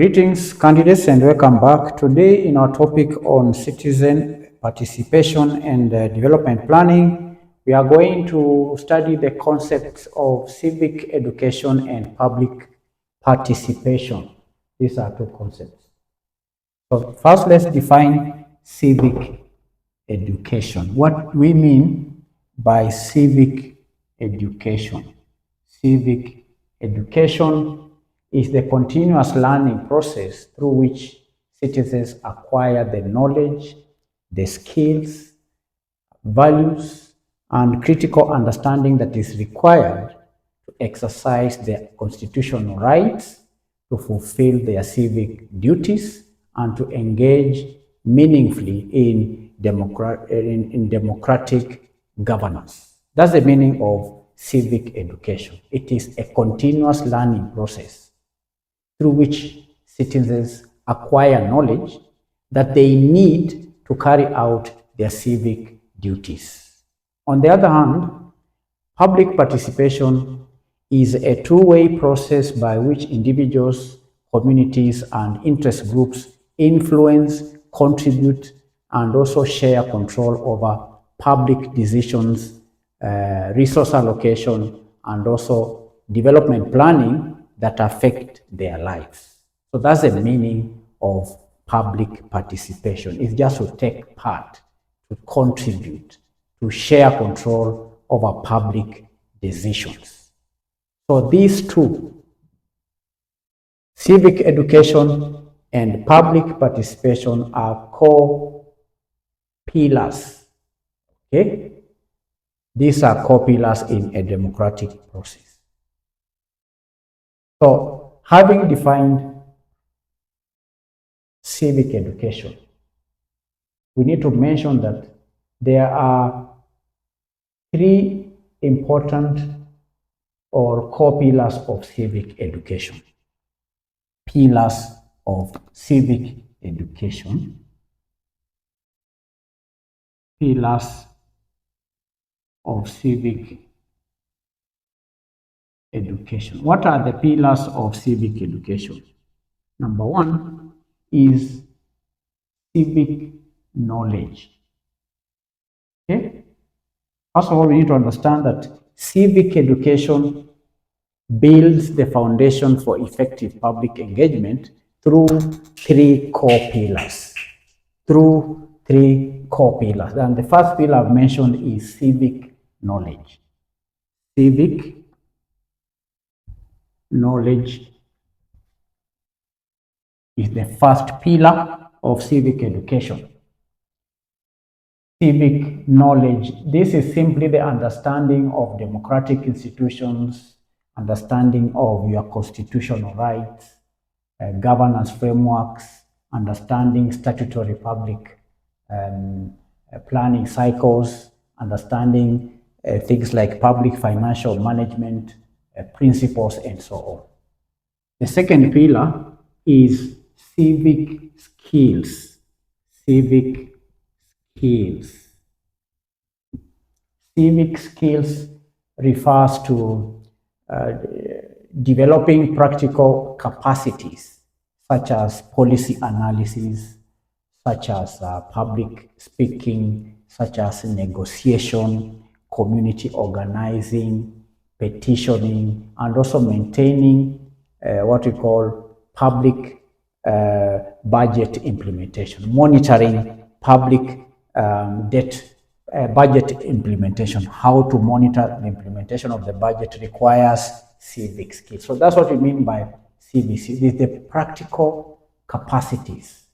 Greetings, candidates, and welcome back. Today, in our topic on citizen participation and development planning, we are going to study the concepts of civic education and public participation. These are two concepts. So, first, let's define civic education. What we mean by civic education? Civic education is the continuous learning process through which citizens acquire the knowledge, the skills, values, and critical understanding that is required to exercise their constitutional rights, to fulfill their civic duties, and to engage meaningfully in democratic governance. That's the meaning of civic education. It is a continuous learning process through which citizens acquire knowledge that they need to carry out their civic duties. On the other hand, public participation is a two-way process by which individuals, communities, and interest groups influence, contribute, and also share control over public decisions, resource allocation, and also development planning that affect their lives. So that's the meaning of public participation. It's just to take part, to contribute, to share control over public decisions. So these two, civic education and public participation, are core pillars. Okay? These are core pillars in a democratic process. So, having defined civic education, we need to mention that there are three important or core pillars of civic education. Pillars of civic education. Pillars of civic education. What are the pillars of civic education? Number one is civic knowledge. Okay? First of all, we need to understand that civic education builds the foundation for effective public engagement through three core pillars. And the first pillar I've mentioned is civic knowledge. Civic knowledge is the first pillar of civic education. Civic knowledge, this is simply the understanding of democratic institutions, understanding of your constitutional rights, governance frameworks, understanding statutory public planning cycles, understanding things like public financial management principles, and so on. The second pillar is civic skills. Civic skills. Civic skills refers to developing practical capacities such as policy analysis, such as public speaking, such as negotiation, community organizing, petitioning, and also maintaining what we call public budget implementation, monitoring public debt budget implementation. How to monitor the implementation of the budget requires civic skills. So that's what we mean by CVC, is the practical capacities.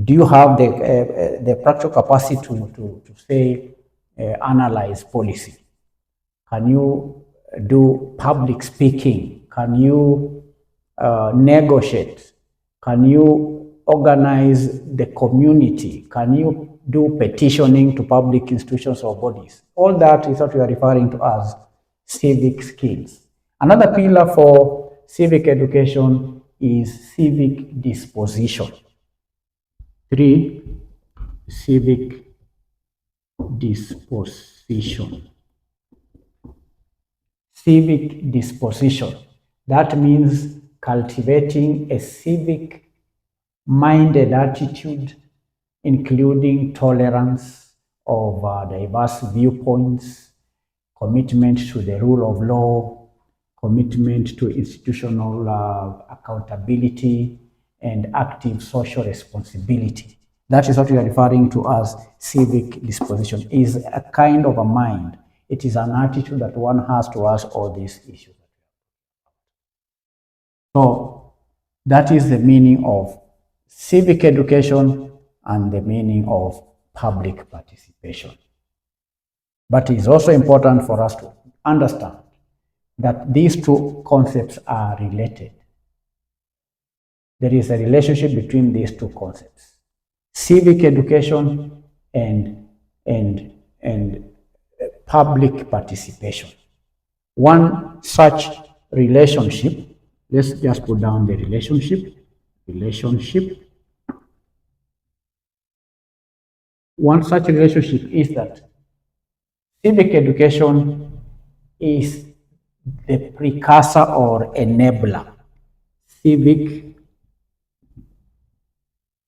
Do you have the practical capacity to say, analyze policy? Can you do public speaking? Can you negotiate? Can you organize the community? Can you do petitioning to public institutions or bodies? All that is what we are referring to as civic skills. Another pillar for civic education is civic disposition. 3, civic disposition. Civic disposition. That means cultivating a civic minded attitude, including tolerance of diverse viewpoints, commitment to the rule of law, commitment to institutional accountability, and active social responsibility. That is what we are referring to as civic disposition, is a kind of a mind. It is an attitude that one has towards all these issues. So that is the meaning of civic education and the meaning of public participation. But it is also important for us to understand that these two concepts are related. There is a relationship between these two concepts, civic education and public participation. One such relationship, let's just put down the relationship. One such relationship is that civic education is the precursor or enabler. Civic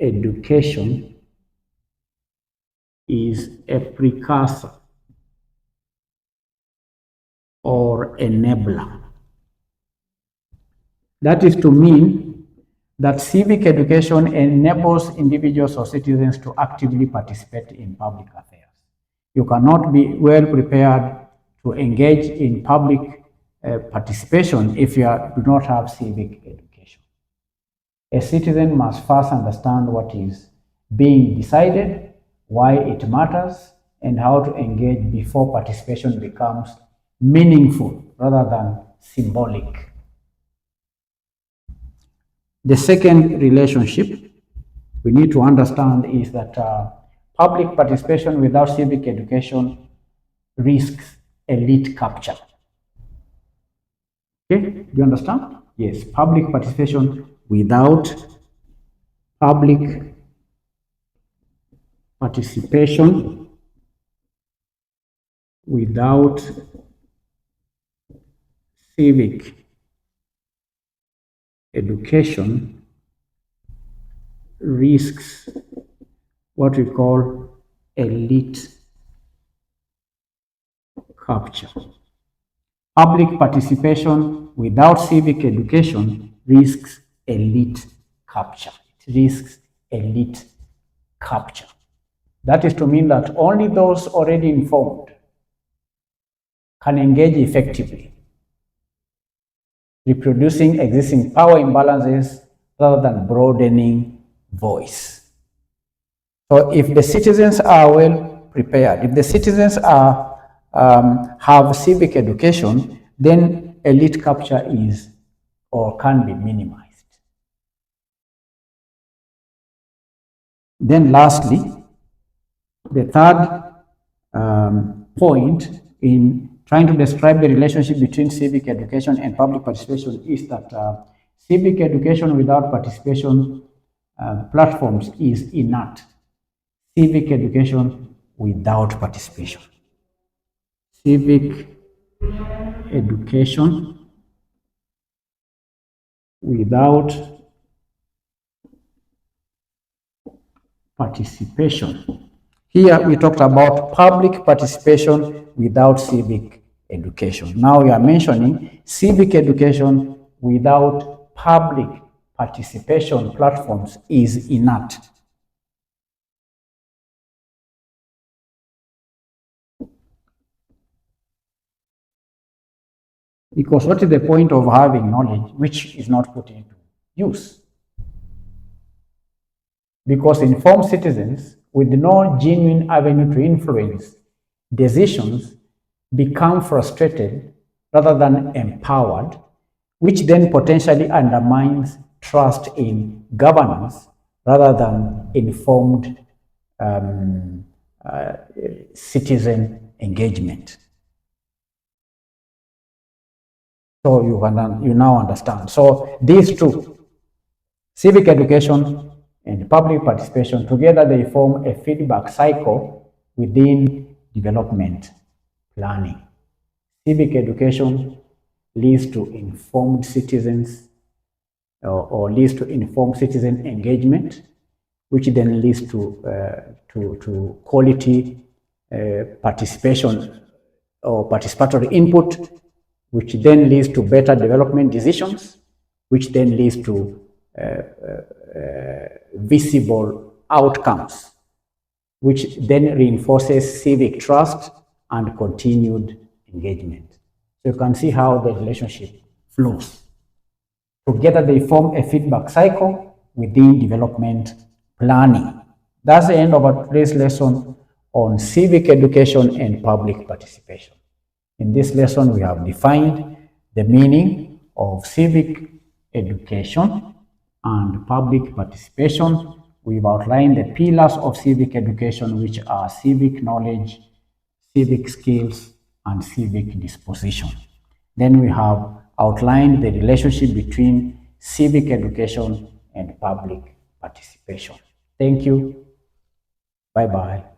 education is a precursor or enabler. That is to mean that civic education enables individuals or citizens to actively participate in public affairs. You cannot be well prepared to engage in public participation if you do not have civic education. A citizen must first understand what is being decided, why it matters, and how to engage before participation becomes meaningful rather than symbolic. The second relationship we need to understand is that public participation without civic education risks elite capture. Okay, do you understand? Yes, public participation without civic education risks what we call elite capture. Public participation without civic education risks elite capture. It risks elite capture. That is to mean that only those already informed can engage effectively, reproducing existing power imbalances rather than broadening voice. So if the citizens are well prepared, if the citizens are have civic education, then elite capture is or can be minimized. Then lastly, the third point in trying to describe the relationship between civic education and public participation is that civic education without participation platforms is inert. Civic education without participation. Civic education without participation. Here we talked about public participation without civic education. Now we are mentioning civic education without public participation platforms is inert. Because what is the point of having knowledge which is not put into use? Because informed citizens with no genuine avenue to influence decisions become frustrated rather than empowered, which then potentially undermines trust in governance rather than informed citizen engagement. So you now understand. So these two, civic education and public participation, together they form a feedback cycle within development planning. Civic education leads to informed citizens, or leads to informed citizen engagement, which then leads to quality participation or participatory input, which then leads to better development decisions, which then leads to visible outcomes, which then reinforces civic trust and continued engagement. So you can see how the relationship flows. Together they form a feedback cycle within development planning. That's the end of today's lesson on civic education and public participation. In this lesson, we have defined the meaning of civic education and public participation. We've outlined the pillars of civic education, which are civic knowledge, civic skills, and civic disposition. Then we have outlined the relationship between civic education and public participation. Thank you. Bye-bye.